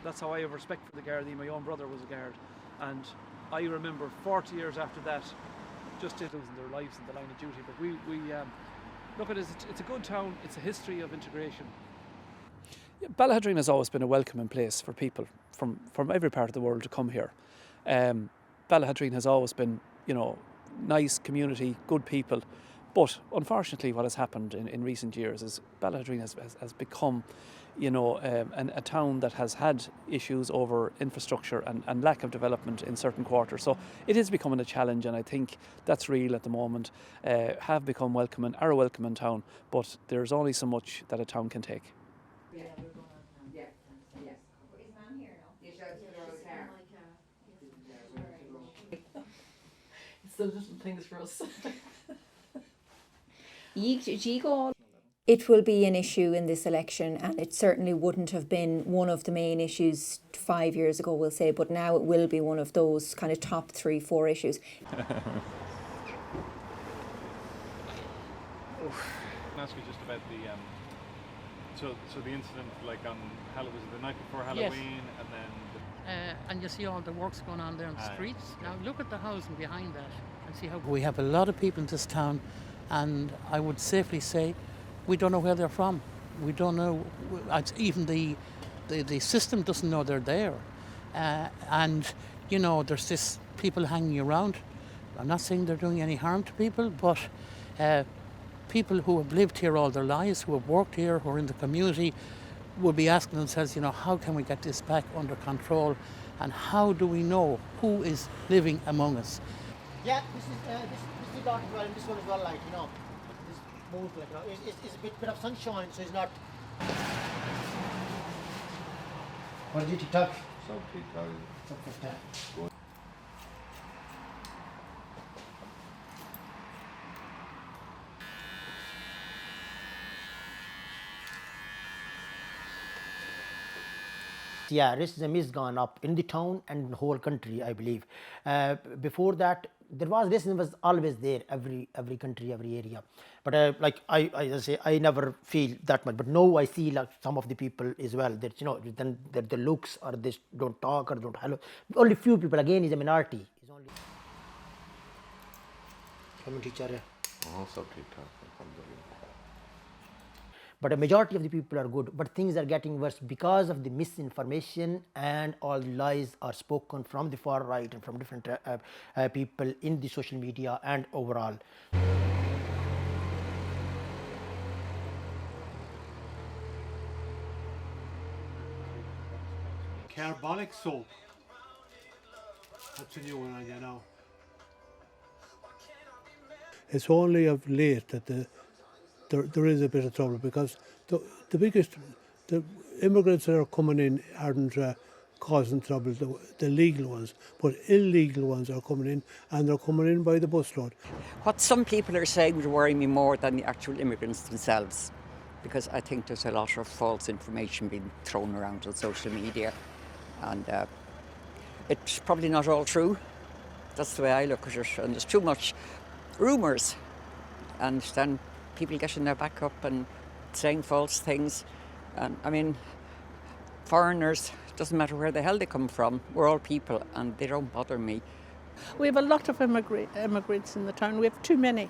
that's how I have respect for the Gardaí. My own brother was a guard, and I remember 40 years after that, just losing their lives in the line of duty. But we look at it, it's a good town, it's a history of integration. Yeah, Ballaghaderreen has always been a welcoming place for people from every part of the world to come here. Ballaghaderreen has always been, nice community, good people. But unfortunately, what has happened in recent years is Ballaghaderreen has become, a town that has had issues over infrastructure and lack of development in certain quarters. So it is becoming a challenge, and I think that's real at the moment. Have become welcoming, are a welcoming town, but there's only so much that a town can take. Yeah, we're going on now. Yeah, yes. Is man here now? You showed It's the little things for us. It will be an issue in this election, and it certainly wouldn't have been one of the main issues 5 years ago, we'll say, but now it will be one of those kind of top 3-4 issues. I'll ask you just about the so the incident, like on was it the night before Halloween, yes. And then and you see all the works going on there in the streets. Now look at the housing behind that and see how we have a lot of people in this town, and I would safely say we don't know where they're from. We don't know. Even the system doesn't know they're there, and there's this people hanging around. I'm not saying they're doing any harm to people, but people who have lived here all their lives, who have worked here, who are in the community, will be asking themselves, how can we get this back under control, and how do we know who is living among us? Yeah, this is the lot as well, and this one as well, this mood, it's a bit of sunshine, so it's not. What did you TikTok? Some TikTok. Good. Yeah, racism is gone up in the town and the whole country, I believe. Before that, racism was always there, every country, every area. But I say, I never feel that much. But now I see like some of the people as well that then the looks or they don't talk or don't hello. Only few people again is a minority. It's only. Come teacher. Sab theek thaak. But a majority of the people are good, but things are getting worse because of the misinformation and all the lies are spoken from the far right and from different people in the social media and overall. Carbolic soap. That's a new one, It's only of late that there is a bit of trouble, because the immigrants that are coming in aren't causing trouble, the legal ones, but illegal ones are coming in, and they're coming in by the busload. What some people are saying would worry me more than the actual immigrants themselves, because I think there's a lot of false information being thrown around on social media, and it's probably not all true. That's the way I look at it, and there's too much rumours, and then people getting their back up and saying false things. And foreigners, doesn't matter where the hell they come from, we're all people and they don't bother me. We have a lot of immigrants in the town. We have too many.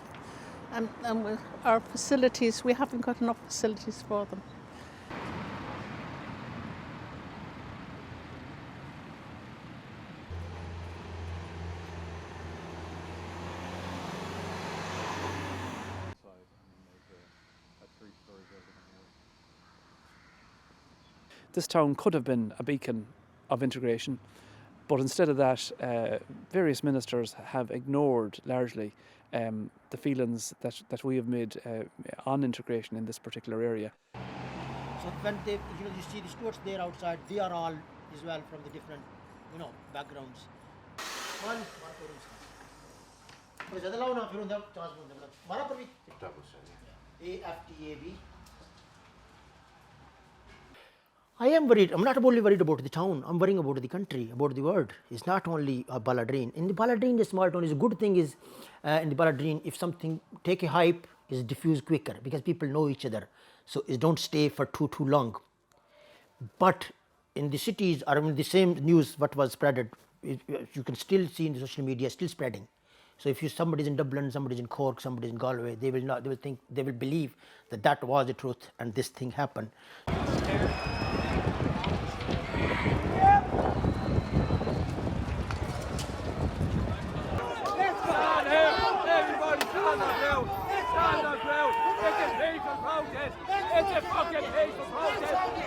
And with our facilities, we haven't got enough facilities for them. This town could have been a beacon of integration, but instead of that, various ministers have ignored largely the feelings that we have made on integration in this particular area. So when you see the stewards there outside, they are all as well from the different, backgrounds. AFTAB. I am worried. I'm not only worried about the town. I'm worrying about the country, about the world. It's not only Ballaghaderreen. In the Ballaghaderreen, the small town, is a good thing is in the Ballaghaderreen, if something take a hype, is diffuse quicker because people know each other. So it don't stay for too long. But in the cities, or in the same news what was spreaded, you can still see in the social media still spreading. So if somebody's in Dublin, somebody's in Cork, somebody's in Galway, they will believe that that was the truth and this thing happened. Stand on ground. It's a peaceful protest. It's a fucking peaceful protest.